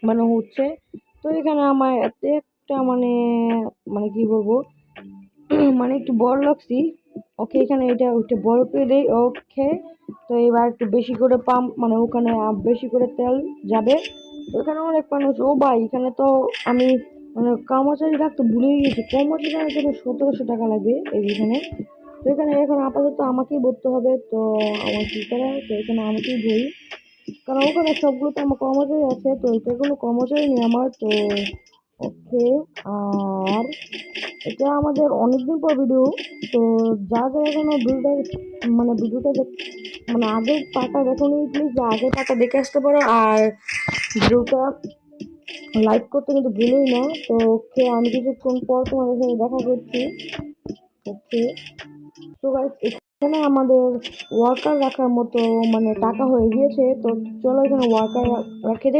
মানে হচ্ছে। তো এখানে আমার এত একটা মানে মানে কি বলবো মানে একটু বড় লাগছি। ওকে, এখানে এটা একটু বড় করে দেই। ওকে, তো এবার একটু বেশি করে পাম্প মানে ওখানে বেশি করে তেল যাবে। তো এখানে অনেক মানুষ। ও ভাই, এখানে তো আমি মানে কর্মচারী রাখতে ভুলেই গেছি। কর্মচারী রাখার জন্য 1700 টাকা লাগবে এই এখানে। তো এখানে এখন আপাতত আমাকেই ভরতে হবে। তো আমার কি করা, তো এখানে আমাকেই ধরি, কারণ ওখানে সবগুলো তো আমার কর্মচারী আছে। তো এটা কোনো কর্মচারী নেই আমার। তো ওকে, আর এটা আমাদের অনেকদিন পর ভিডিও। তো যা যা এখনো ভিডিওটা মানে ভিডিওটা মানে আগের পার্টটা দেখোনি, প্লিজ আগের পার্টটা দেখে আসতে পারো। আর ভিডিওটা লাইক করতে কিন্তু ভুলোই না। তো ওকে, আমি কিছুক্ষণ পর তোমাদের সাথে দেখা করছি। ওকে, তো গাইস এখানে আমাদের ওয়ার্কার রাখার মতো মানে টাকা হয়ে গিয়েছে। তো চলো এখানে ওয়ার্কার রেখে দেই।